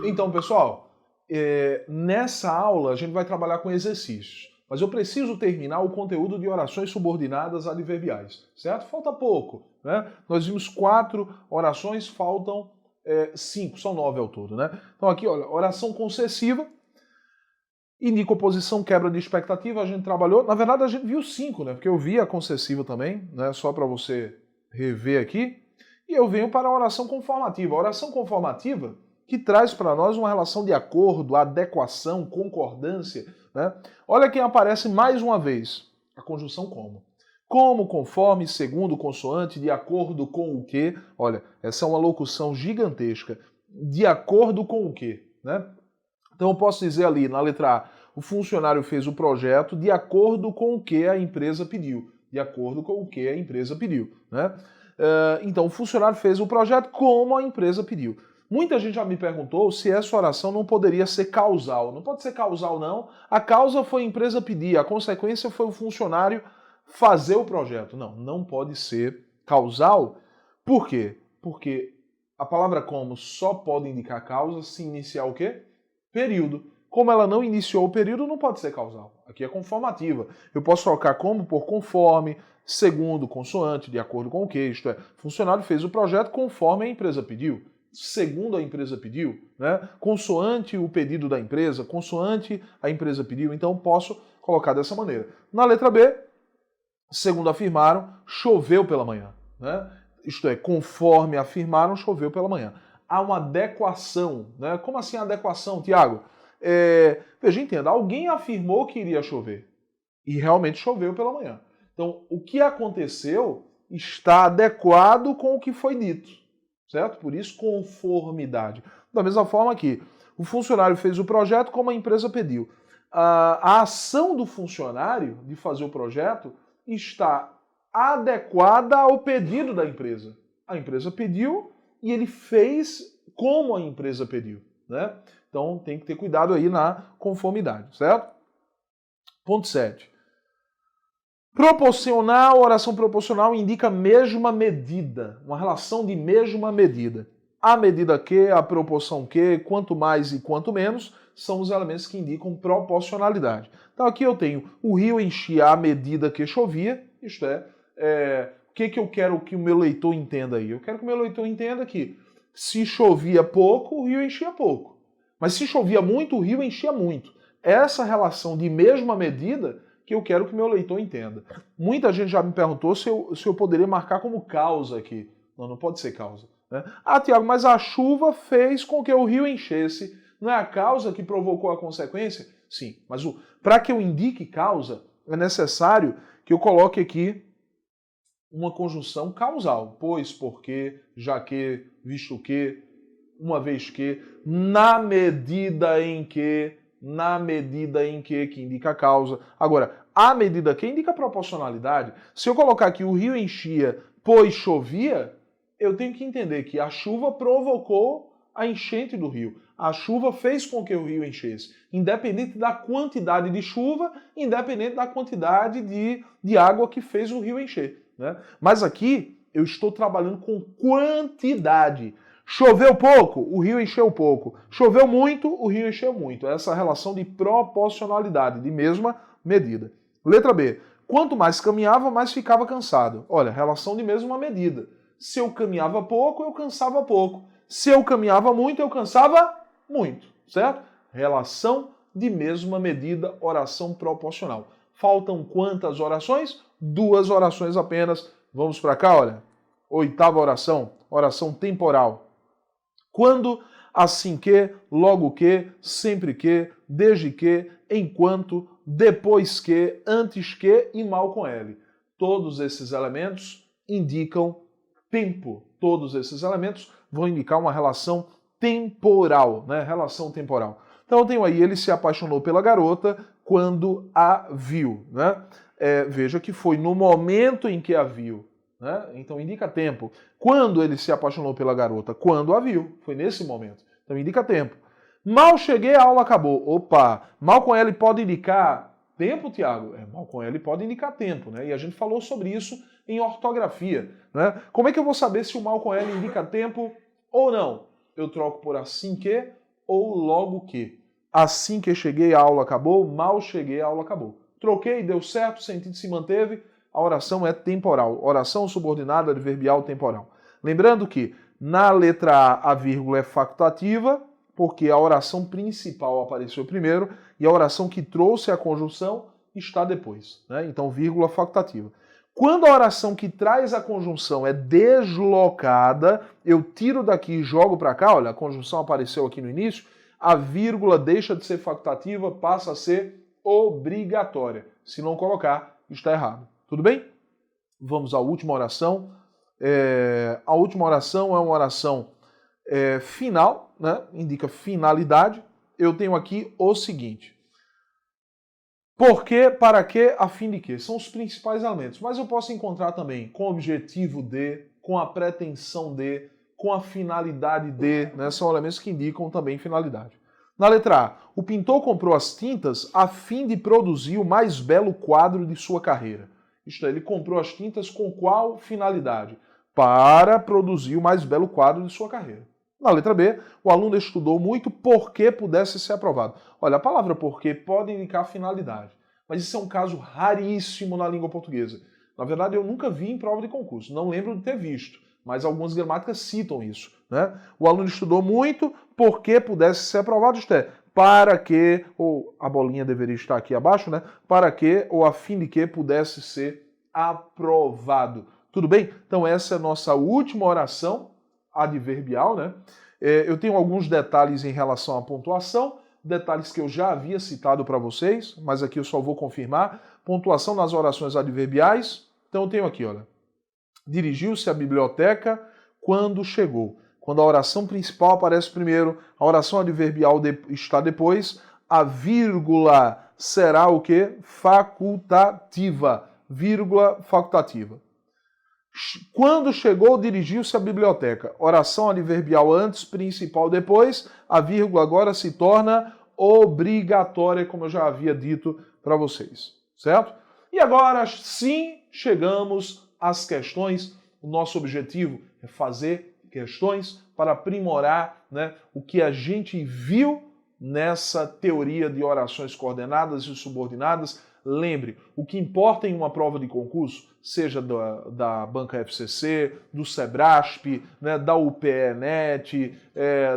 Então, pessoal, nessa aula a gente vai trabalhar com exercícios, mas eu preciso terminar o conteúdo de orações subordinadas adverbiais, certo? Falta pouco, né? Nós vimos 4 orações, faltam 5, são 9 ao todo, né? Então aqui, olha, oração concessiva, indica oposição, quebra de expectativa, a gente trabalhou, na verdade a gente viu 5, né? Porque eu vi a concessiva também, né? Só para você rever aqui, e eu venho para a oração conformativa. A oração conformativa que traz para nós uma relação de acordo, adequação, concordância, né? Olha quem aparece mais uma vez, a conjunção como. Como, conforme, segundo, consoante, de acordo com o quê? Olha, essa é uma locução gigantesca. De acordo com o quê? Né? Então eu posso dizer ali, na letra A, o funcionário fez o projeto de acordo com o que a empresa pediu. De acordo com o que a empresa pediu. Né? Então o funcionário fez o projeto como a empresa pediu. Muita gente já me perguntou se essa oração não poderia ser causal. Não pode ser causal, não. A causa foi a empresa pedir, a consequência foi o funcionário fazer o projeto. Não, não pode ser causal. Por quê? Porque a palavra como só pode indicar causa se iniciar o quê? Período. Como ela não iniciou o período, não pode ser causal. Aqui é conformativa. Eu posso trocar como por conforme, segundo, consoante, de acordo com o que, isto é, o funcionário fez o projeto conforme a empresa pediu. Segundo a empresa pediu, né? Consoante o pedido da empresa, consoante a empresa pediu, então posso colocar dessa maneira. Na letra B, segundo afirmaram, choveu pela manhã, né? Isto é, conforme afirmaram, choveu pela manhã. Há uma adequação, né? Como assim adequação, Tiago? Veja, entenda, alguém afirmou que iria chover e realmente choveu pela manhã. Então, o que aconteceu está adequado com o que foi dito. Certo? Por isso, conformidade. Da mesma forma que o funcionário fez o projeto como a empresa pediu. A ação do funcionário de fazer o projeto está adequada ao pedido da empresa. A empresa pediu e ele fez como a empresa pediu. Né? Então tem que ter cuidado aí na conformidade, certo? Ponto 7. Proporcional, oração proporcional indica mesma medida, uma relação de mesma medida. A medida que, a proporção que, quanto mais e quanto menos, são os elementos que indicam proporcionalidade. Então aqui eu tenho o rio enchia à medida que chovia, isto o que eu quero que o meu leitor entenda aí? Eu quero que o meu leitor entenda que se chovia pouco, o rio enchia pouco. Mas se chovia muito, o rio enchia muito. Essa relação de mesma medida que eu quero que meu leitor entenda. Muita gente já me perguntou se eu poderia marcar como causa aqui. Não, não pode ser causa. Né? Ah, Tiago, mas a chuva fez com que o rio enchesse. Não é a causa que provocou a consequência? Sim, mas para que eu indique causa, é necessário que eu coloque aqui uma conjunção causal. Pois, porque, já que, visto que, uma vez que, na medida em que indica a causa. Agora, a medida que indica a proporcionalidade, se eu colocar aqui o rio enchia, pois chovia, eu tenho que entender que a chuva provocou a enchente do rio. A chuva fez com que o rio enchesse, independente da quantidade de chuva, independente da quantidade de água que fez o rio encher. Né? Mas aqui eu estou trabalhando com quantidade. Choveu pouco, o rio encheu pouco. Choveu muito, o rio encheu muito. Essa relação de proporcionalidade, de mesma medida. Letra B. Quanto mais caminhava, mais ficava cansado. Olha, relação de mesma medida. Se eu caminhava pouco, eu cansava pouco. Se eu caminhava muito, eu cansava muito. Certo? Relação de mesma medida, oração proporcional. Faltam quantas orações? 2 orações apenas. Vamos para cá, olha. 8ª oração, oração temporal. Quando, assim que, logo que, sempre que, desde que, enquanto, depois que, antes que e mal com L. Todos esses elementos indicam tempo. Todos esses elementos vão indicar uma relação temporal, né? Relação temporal. Então eu tenho aí, ele se apaixonou pela garota quando a viu, né? Veja que foi no momento em que a viu. Né? Então indica tempo. Quando ele se apaixonou pela garota? Quando a viu. Foi nesse momento. Então indica tempo. Mal cheguei, a aula acabou. Opa! Mal com L pode indicar Tempo, Tiago? Mal com L pode indicar tempo, né? E a gente falou sobre isso em ortografia, né? Como é que eu vou saber se o mal com L indica tempo ou não? Eu troco por assim que ou logo que. Assim que cheguei, a aula acabou. Mal cheguei, a aula acabou. Troquei, deu certo, o sentido se manteve. A oração é temporal. Oração subordinada adverbial temporal. Lembrando que na letra A vírgula é facultativa, porque a oração principal apareceu primeiro e a oração que trouxe a conjunção está depois, né? Então, vírgula facultativa. Quando a oração que traz a conjunção é deslocada, eu tiro daqui e jogo para cá, olha, a conjunção apareceu aqui no início, a vírgula deixa de ser facultativa, passa a ser obrigatória. Se não colocar, está errado. Tudo bem? Vamos à última oração. A última oração é uma oração final, né? Indica finalidade. Eu tenho aqui o seguinte: por quê, para quê, a fim de quê? São os principais elementos. Mas eu posso encontrar também com o objetivo de, com a pretensão de, com a finalidade de, né? São elementos que indicam também finalidade. Na letra A, o pintor comprou as tintas a fim de produzir o mais belo quadro de sua carreira. Isto é, ele comprou as tintas com qual finalidade? Para produzir o mais belo quadro de sua carreira. Na letra B, o aluno estudou muito porque pudesse ser aprovado. Olha, a palavra porque pode indicar finalidade, mas isso é um caso raríssimo na língua portuguesa. Na verdade, eu nunca vi em prova de concurso, não lembro de ter visto, mas algumas gramáticas citam isso, né? O aluno estudou muito porque pudesse ser aprovado, isto é, para que, ou a bolinha deveria estar aqui abaixo, né? Para que, ou a fim de que pudesse ser aprovado. Tudo bem? Então essa é a nossa última oração adverbial, né? Eu tenho alguns detalhes em relação à pontuação, detalhes que eu já havia citado para vocês, mas aqui eu só vou confirmar. Pontuação nas orações adverbiais. Então eu tenho aqui, olha. Dirigiu-se à biblioteca quando chegou. Quando a oração principal aparece primeiro, a oração adverbial está depois, a vírgula será o quê? Facultativa. Vírgula facultativa. Quando chegou, dirigiu-se à biblioteca. Oração adverbial antes, principal depois. A vírgula agora se torna obrigatória, como eu já havia dito para vocês. Certo? E agora sim chegamos às questões. O nosso objetivo é fazer questões para aprimorar, né, o que a gente viu nessa teoria de orações coordenadas e subordinadas. Lembre, o que importa em uma prova de concurso, seja da Banca FCC, do Sebrasp, né, da UPE-NET,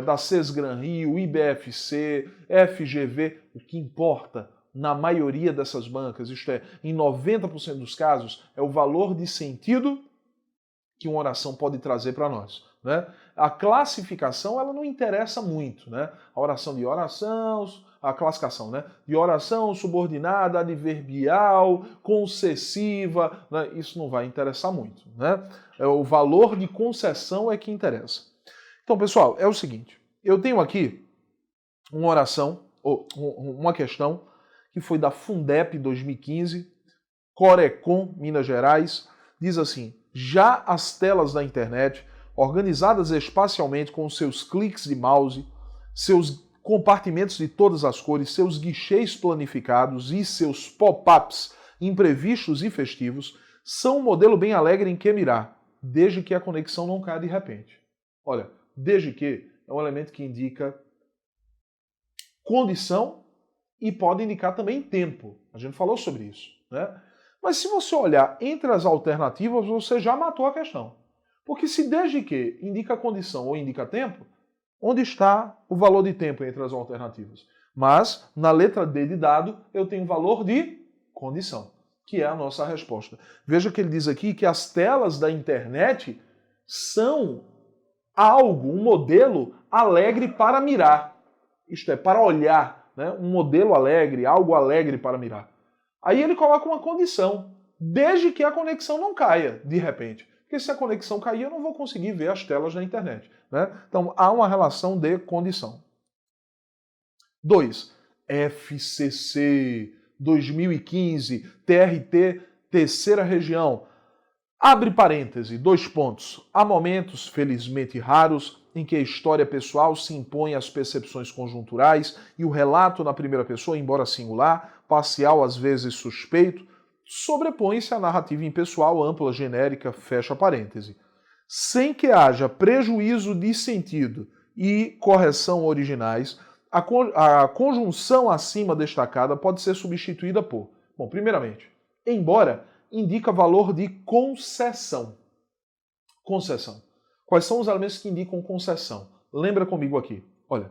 da Sesgran Rio, IBFC, FGV, o que importa na maioria dessas bancas, isto é, em 90% dos casos, é o valor de sentido que uma oração pode trazer para nós, né? A classificação, ela não interessa muito, né? A oração de oração, a classificação, né? De oração subordinada, adverbial, concessiva, né? Isso não vai interessar muito, né? O valor de concessão é que interessa. Então, pessoal, é o seguinte, eu tenho aqui uma oração, ou uma questão, que foi da Fundep 2015, Corecon, Minas Gerais, diz assim: já as telas da internet, organizadas espacialmente com seus cliques de mouse, seus compartimentos de todas as cores, seus guichês planificados e seus pop-ups imprevistos e festivos, são um modelo bem alegre em que mirar, desde que a conexão não caia de repente. Olha, desde que é um elemento que indica condição e pode indicar também tempo. A gente falou sobre isso, né? Mas se você olhar entre as alternativas, você já matou a questão. Porque se desde que indica condição ou indica tempo, onde está o valor de tempo entre as alternativas? Mas, na letra D de dado, eu tenho valor de condição, que é a nossa resposta. Veja que ele diz aqui que as telas da internet são algo, um modelo alegre para mirar. Isto é, para olhar, né? Um modelo alegre, algo alegre para mirar. Aí ele coloca uma condição, desde que a conexão não caia, de repente. Porque se a conexão cair, eu não vou conseguir ver as telas da internet, né? Então, há uma relação de condição. 2. FCC 2015, TRT, terceira região. Abre parêntese, 2 pontos. Há momentos, felizmente raros, em que a história pessoal se impõe às percepções conjunturais e o relato na primeira pessoa, embora singular, parcial, às vezes suspeito, sobrepõe-se à narrativa impessoal, ampla, genérica, fecha parêntese. Sem que haja prejuízo de sentido e correção originais, a conjunção acima destacada pode ser substituída por, bom, primeiramente, embora indica valor de concessão. Concessão. Quais são os elementos que indicam concessão? Lembra comigo aqui. Olha,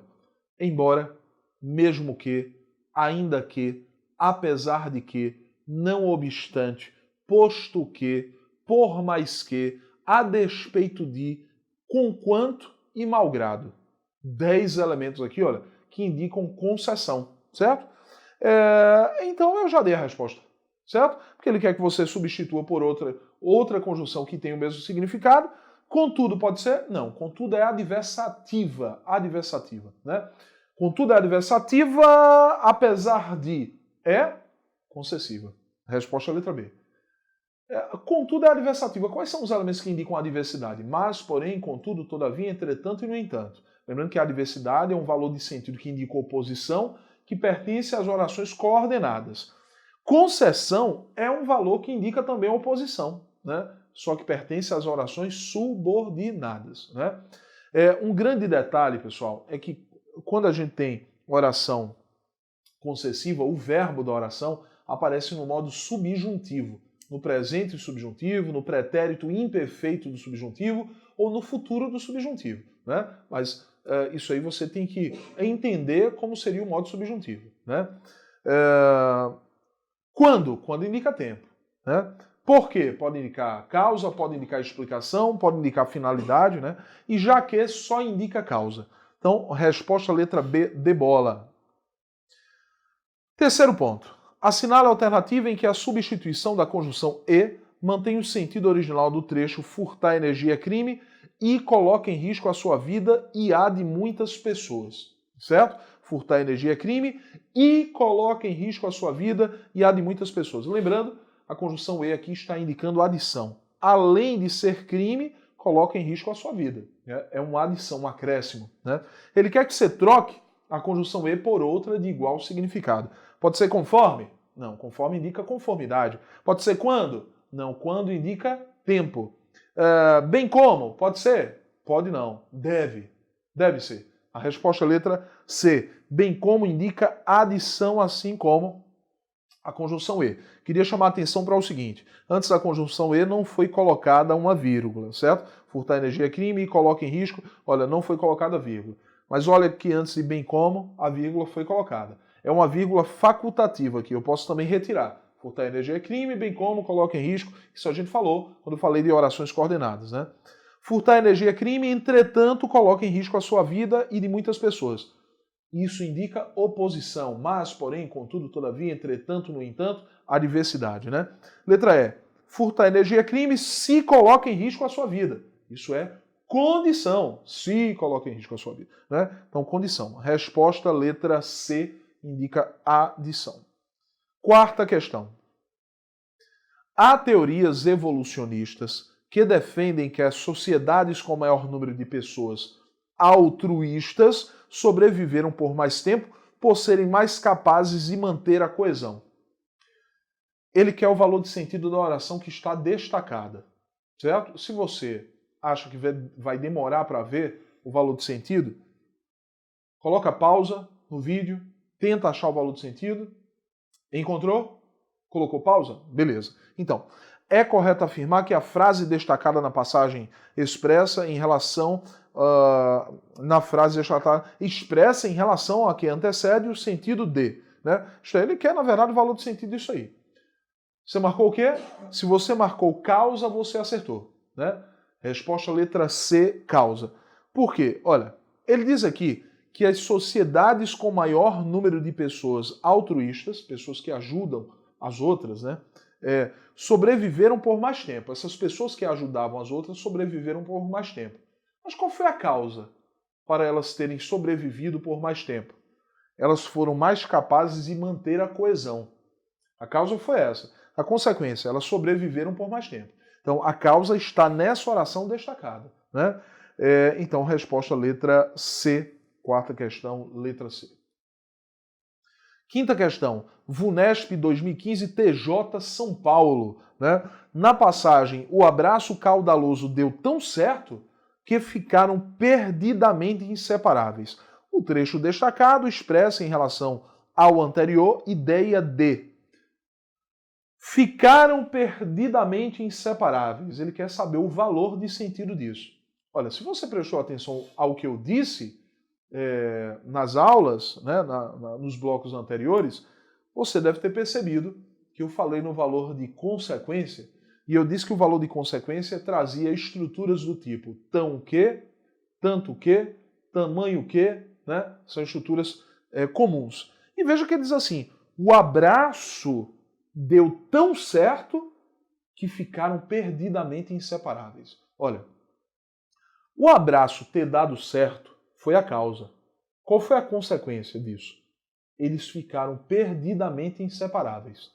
embora, mesmo que, ainda que, apesar de que, não obstante, posto que, por mais que, a despeito de, conquanto e malgrado. 10 elementos aqui, olha, que indicam concessão, certo? Então eu já dei a resposta, certo? Porque ele quer que você substitua por outra conjunção que tem o mesmo significado. Contudo, pode ser? Não, contudo é adversativa, né? Contudo é adversativa, apesar de, é concessiva. Resposta à letra B. Contudo é adversativa. Quais são os elementos que indicam a adversidade? Mas, porém, contudo, todavia, entretanto e no entanto. Lembrando que a adversidade é um valor de sentido que indica oposição, que pertence às orações coordenadas. Concessão é um valor que indica também oposição, né? Só que pertence às orações subordinadas, né? Um grande detalhe, pessoal, é que quando a gente tem oração concessiva, o verbo da oração aparece no modo subjuntivo, no presente subjuntivo, no pretérito imperfeito do subjuntivo ou no futuro do subjuntivo, né? Mas isso aí você tem que entender como seria o modo subjuntivo, né? Quando? Quando indica tempo, né? Por quê? Pode indicar causa, pode indicar explicação, pode indicar finalidade, né? E já que só indica causa. Então, resposta letra B, de bola. Terceiro ponto. Assinale a alternativa em que a substituição da conjunção e mantém o sentido original do trecho furtar energia é crime e coloca em risco a sua vida e a de muitas pessoas. Certo? Furtar energia é crime e coloca em risco a sua vida e a de muitas pessoas. Lembrando, a conjunção e aqui está indicando adição. Além de ser crime, coloca em risco a sua vida. É uma adição, um acréscimo, né? Ele quer que você troque a conjunção e por outra de igual significado. Pode ser conforme? Não, conforme indica conformidade. Pode ser quando? Não, quando indica tempo. Bem como? Pode ser? Pode não. Deve. Deve ser. A resposta é a letra C. Bem como indica adição, assim como a conjunção e. Queria chamar a atenção para o seguinte. Antes da conjunção e não foi colocada uma vírgula, certo? Furtar energia é crime e coloca em risco. Olha, não foi colocada vírgula. Mas olha que antes de bem como, a vírgula foi colocada. É uma vírgula facultativa que eu posso também retirar. Furtar energia é crime, bem como, coloca em risco. Isso a gente falou quando eu falei de orações coordenadas, né? Furtar energia é crime, entretanto, coloca em risco a sua vida e de muitas pessoas. Isso indica oposição, mas, porém, contudo, todavia, entretanto, no entanto, adversidade, né? Letra E. Furtar energia é crime se coloca em risco a sua vida. Isso é condição, se coloca em risco a sua vida, né? Então, condição. Resposta, letra C, indica adição. Quarta questão. Há teorias evolucionistas que defendem que as sociedades com maior número de pessoas altruístas sobreviveram por mais tempo por serem mais capazes de manter a coesão. Ele quer o valor de sentido da oração que está destacada, certo? Se você acha que vai demorar para ver o valor de sentido, coloca pausa no vídeo, tenta achar o valor de sentido. Encontrou? Colocou pausa? Beleza. Então, é correto afirmar que a frase destacada na passagem expressa em relação na frase destacada expressa em relação a que antecede o sentido de, né? Isto aí, ele quer, na verdade, o valor de sentido disso aí. Você marcou o quê? Se você marcou causa, você acertou, né? Resposta letra C, causa. Por quê? Olha, ele diz aqui que as sociedades com maior número de pessoas altruístas, pessoas que ajudam as outras, né, sobreviveram por mais tempo. Essas pessoas que ajudavam as outras sobreviveram por mais tempo. Mas qual foi a causa para elas terem sobrevivido por mais tempo? Elas foram mais capazes de manter a coesão. A causa foi essa. A consequência, elas sobreviveram por mais tempo. Então, a causa está nessa oração destacada, né? Então, resposta letra C. Quarta questão, letra C. Quinta questão, VUNESP 2015, TJ São Paulo. Né? Na passagem, o abraço caudaloso deu tão certo que ficaram perdidamente inseparáveis. O trecho destacado expressa em relação ao anterior ideia de ficaram perdidamente inseparáveis. Ele quer saber o valor de sentido disso. Olha, se você prestou atenção ao que eu disse nas aulas, né, nos blocos anteriores, você deve ter percebido que eu falei no valor de consequência, e eu disse que o valor de consequência trazia estruturas do tipo tão que, tanto que, tamanho que, né? São estruturas comuns. E veja que ele diz assim, o abraço deu tão certo que ficaram perdidamente inseparáveis. Olha, o abraço ter dado certo foi a causa. Qual foi a consequência disso? Eles ficaram perdidamente inseparáveis.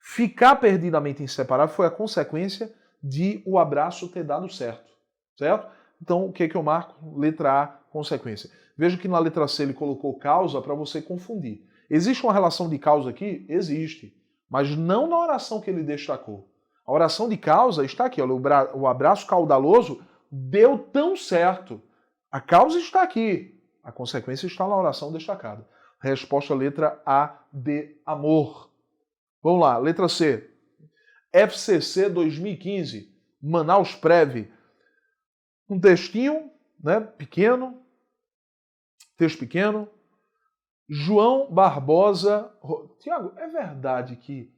Ficar perdidamente inseparável foi a consequência de o abraço ter dado certo. Certo? Então, o que é que eu marco? Letra A, consequência. Veja que na letra C ele colocou causa para você confundir. Existe uma relação de causa aqui? Existe. Mas não na oração que ele destacou. A oração de causa está aqui. Olha, o abraço caudaloso deu tão certo. A causa está aqui. A consequência está na oração destacada. Resposta letra A de amor. Vamos lá, letra C. FCC 2015, Manaus Prev. Um textinho, né, pequeno, texto pequeno. João Barbosa... Tiago, é verdade que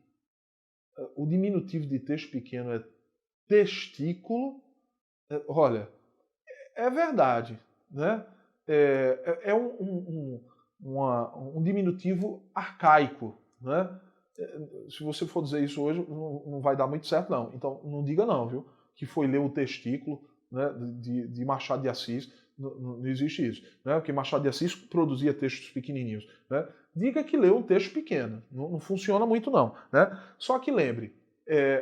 o diminutivo de texto pequeno é testículo? Olha, é verdade, né? É um diminutivo arcaico, né? Se você for dizer isso hoje, não vai dar muito certo, não. Então, não diga não, viu? Que foi ler o testículo, né, de Machado de Assis. Não existe isso. Né? Porque Machado de Assis produzia textos pequenininhos. Né? Diga que leu um texto pequeno. Não funciona muito, não. Né? Só que lembre,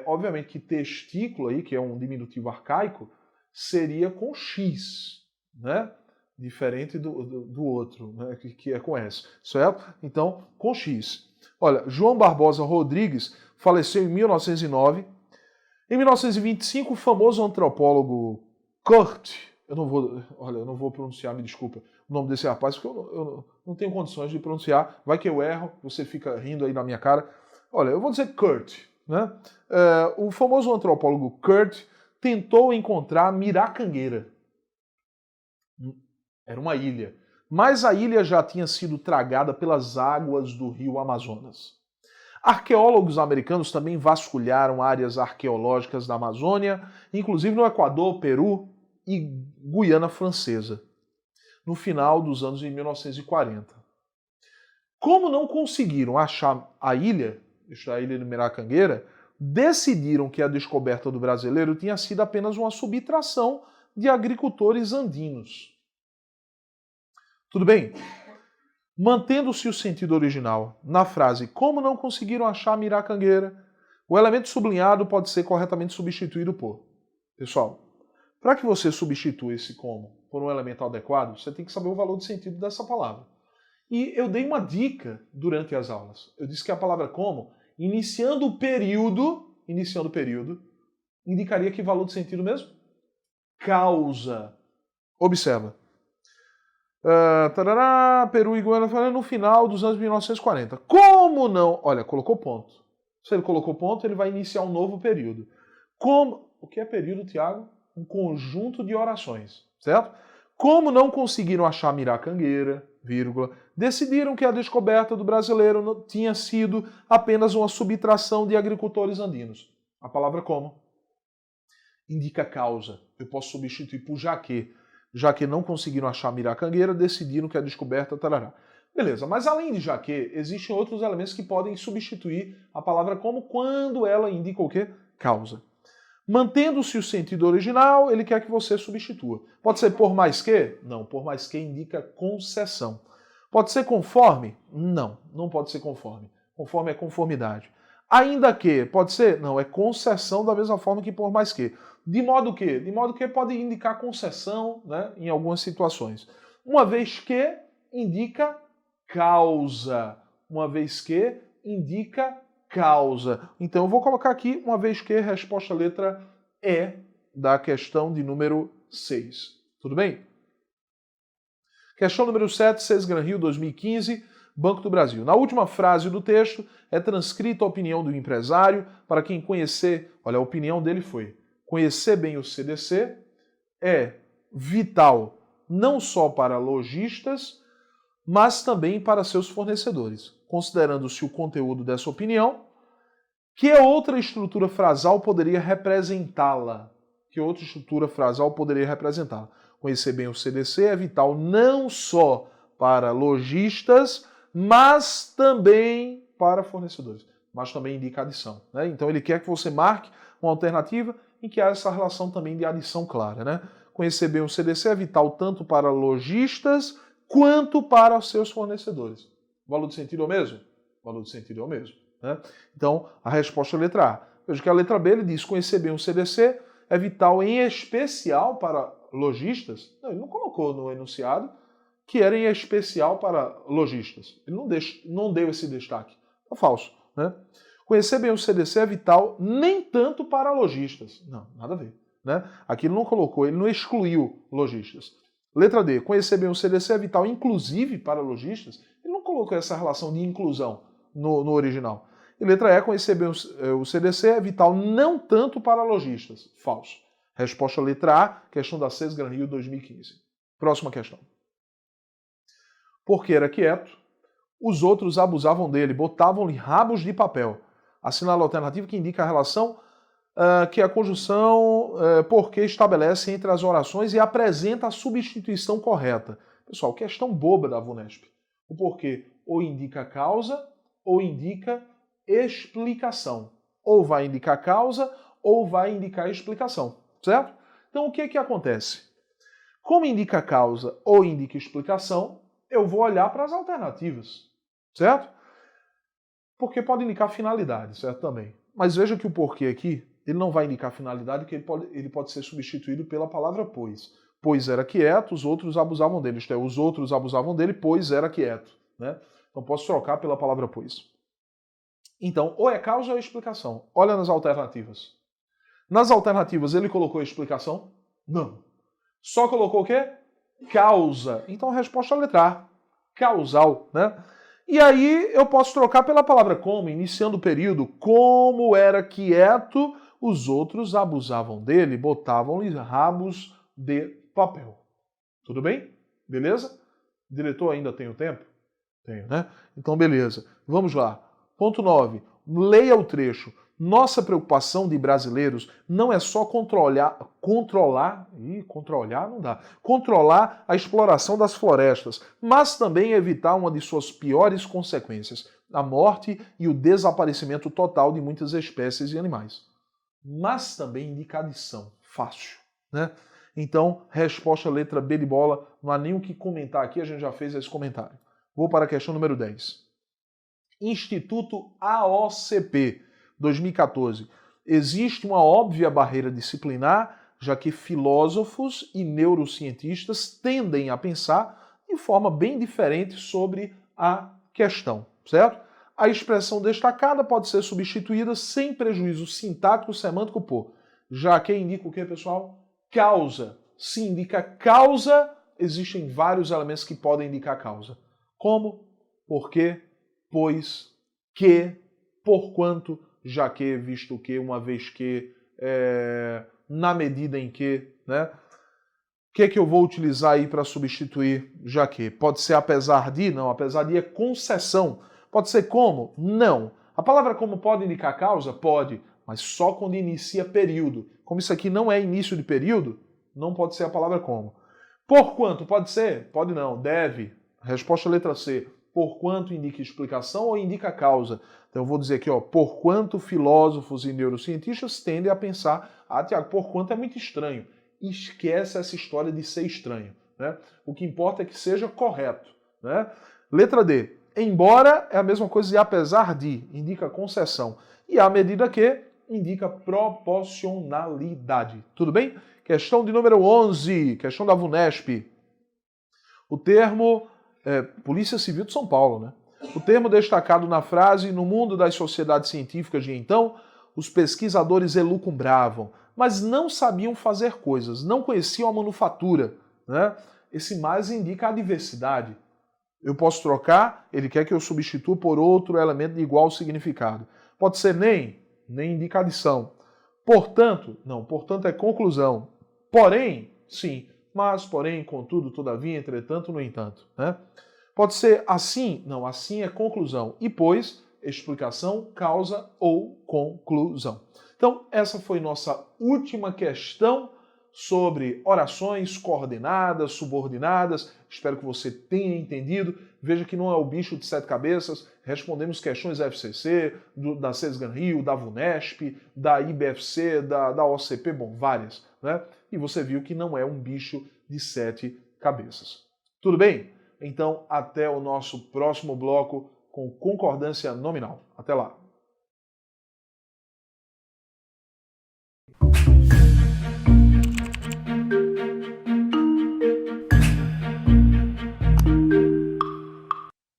obviamente que testículo, aí, que é um diminutivo arcaico, seria com X, né? Diferente do outro, né? que é com S. Certo? Então, com X. Olha, João Barbosa Rodrigues faleceu em 1909. Em 1925, o famoso antropólogo Kurt, eu não vou pronunciar, me desculpa, o nome desse rapaz, porque eu não tenho condições de pronunciar. Vai que eu erro, você fica rindo aí na minha cara. Olha, eu vou dizer Kurt. Né? O famoso antropólogo Kurt tentou encontrar Miracangueira. Era uma ilha. Mas a ilha já tinha sido tragada pelas águas do rio Amazonas. Arqueólogos americanos também vasculharam áreas arqueológicas da Amazônia, inclusive no Equador, Peru e Guiana Francesa, no final dos anos de 1940. Como não conseguiram achar a ilha de Miracangueira, decidiram que a descoberta do brasileiro tinha sido apenas uma subtração de agricultores andinos. Tudo bem? Mantendo-se o sentido original na frase como não conseguiram achar Miracangueira, o elemento sublinhado pode ser corretamente substituído por. Pessoal, para que você substitua esse como por um elemento adequado, você tem que saber o valor de sentido dessa palavra. E eu dei uma dica durante as aulas. Eu disse que a palavra como, iniciando o período, indicaria que valor de sentido mesmo? Causa. Observa. Peru e Guiana no final dos anos 1940. Como não? Olha, colocou ponto. Se ele colocou ponto, ele vai iniciar um novo período. O que é período, Tiago? Um conjunto de orações, certo? Como não conseguiram achar Miracangueira, vírgula, decidiram que a descoberta do brasileiro tinha sido apenas uma subtração de agricultores andinos. A palavra como indica causa. Eu posso substituir por já que não conseguiram achar Miracangueira, decidiram que a descoberta... Tarará. Beleza, mas além de já que, existem outros elementos que podem substituir a palavra como quando ela indica o quê? Causa. Mantendo-se o sentido original, ele quer que você substitua. Pode ser por mais que? Não, por mais que indica concessão. Pode ser conforme? Não, não pode ser conforme. Conforme é conformidade. Ainda que, pode ser? Não, é concessão da mesma forma que por mais que. De modo que? De modo que pode indicar concessão, né, em algumas situações. Uma vez que indica causa. uma vez que indica causa. Então eu vou colocar aqui, uma vez que, resposta letra E da questão de número 6. Tudo bem? Questão número 7, Sesgran Rio, 2015, Banco do Brasil. Na última frase do texto é transcrita a opinião do empresário. Para quem conhecer, olha, a opinião dele foi: conhecer bem o CDC é vital não só para lojistas, mas também para seus fornecedores. Considerando-se o conteúdo dessa opinião, que outra estrutura frasal poderia representá-la? Que outra estrutura frasal poderia representá-la? Conhecer bem o CDC é vital não só para lojistas, mas também para fornecedores. Mas também indica adição, né? Então ele quer que você marque uma alternativa em que há essa relação também de adição clara, né? Conhecer bem o CDC é vital tanto para lojistas quanto para os seus fornecedores. O valor de sentido é o mesmo? O valor de sentido é o mesmo, né? Então, a resposta é a letra A. Veja que a letra B ele diz: conhecer bem o CDC é vital em especial para lojistas. Não, ele não colocou no enunciado que era em especial para lojistas. Ele não deu esse destaque. É falso, né? Conhecer bem o CDC é vital nem tanto para lojistas. Não, nada a ver, né? Aqui ele não colocou, ele não excluiu lojistas. Letra D, conhecer bem o CDC é vital inclusive para lojistas. Ele não colocou essa relação de inclusão no original. E letra E, conhecer bem o CDC é vital não tanto para lojistas. Falso. Resposta letra A, questão da Sesgran Rio 2015. Próxima questão. Porque era quieto, os outros abusavam dele, botavam-lhe rabos de papel. Assinala a alternativa que indica a relação que a conjunção porque estabelece entre as orações e apresenta a substituição correta. Pessoal, questão boba da VUNESP. O porquê ou indica causa ou indica explicação. Ou vai indicar causa ou vai indicar explicação, certo? Então o que acontece? Como indica causa ou indica explicação, eu vou olhar para as alternativas, certo? Porque pode indicar finalidade, certo também. Mas veja que o porquê aqui, ele não vai indicar finalidade, porque ele pode ser substituído pela palavra pois. Pois era quieto, os outros abusavam dele. Isto é, os outros abusavam dele, pois era quieto, né? Então posso trocar pela palavra pois. Então, ou é causa ou é explicação. Olha nas alternativas. Nas alternativas ele colocou explicação? Não. Só colocou o quê? Causa. Então a resposta é a letra A. Causal, né? E aí eu posso trocar pela palavra como, iniciando o período. Como era quieto, os outros abusavam dele, botavam-lhe rabos de papel. Tudo bem? Beleza? Diretor, ainda tenho tempo? Tenho, né? Então beleza. Vamos lá. Ponto 9. Leia o trecho. Nossa preocupação de brasileiros não é só controlar a exploração das florestas, mas também evitar uma de suas piores consequências, a morte e o desaparecimento total de muitas espécies e animais. Mas também indica adição. Fácil, né? Então, resposta letra B de bola, não há nem o que comentar aqui, a gente já fez esse comentário. Vou para a questão número 10. Instituto AOCP, 2014. Existe uma óbvia barreira disciplinar, já que filósofos e neurocientistas tendem a pensar de forma bem diferente sobre a questão, certo? A expressão destacada pode ser substituída sem prejuízo sintático semântico por, já que indica o que, pessoal? Causa. Se indica causa, existem vários elementos que podem indicar causa. Como? Porque, pois, que, porquanto, já que, visto que, uma vez que, na medida em que, né? O que eu vou utilizar aí para substituir já que? Pode ser apesar de? Não, apesar de é concessão. Pode ser como? Não. A palavra como pode indicar causa? Pode, mas só quando inicia período. Como isso aqui não é início de período, não pode ser a palavra como. Porquanto? Pode ser? Pode não. Deve. Resposta letra C. Porquanto indica explicação ou indica causa. Então eu vou dizer aqui, ó, porquanto filósofos e neurocientistas tendem a pensar, Tiago, porquanto é muito estranho. Esquece essa história de ser estranho, né? O que importa é que seja correto, né? Letra D. Embora é a mesma coisa de apesar de, indica concessão. E à medida que, indica proporcionalidade. Tudo bem? Questão de número 11, questão da VUNESP. O termo Polícia Civil de São Paulo, né? O termo destacado na frase, no mundo das sociedades científicas de então, os pesquisadores elucubravam, mas não sabiam fazer coisas, não conheciam a manufatura, né? Esse mais indica a diversidade. Eu posso trocar, ele quer que eu substitua por outro elemento de igual significado. Pode ser nem indica adição. Portanto, não, portanto é conclusão. Porém, sim, mas, porém, contudo, todavia, entretanto, no entanto. Né? Pode ser assim, não, assim é conclusão. E pois, explicação, causa ou conclusão. Então, essa foi nossa última questão sobre orações coordenadas, subordinadas. Espero que você tenha entendido. Veja que não é o bicho de sete cabeças. Respondemos questões da FCC, da CESGAN Rio, da VUNESP, da IBFC, da OCP, bom, várias. Né? E você viu que não é um bicho de sete cabeças. Tudo bem? Então, até o nosso próximo bloco com concordância nominal. Até lá!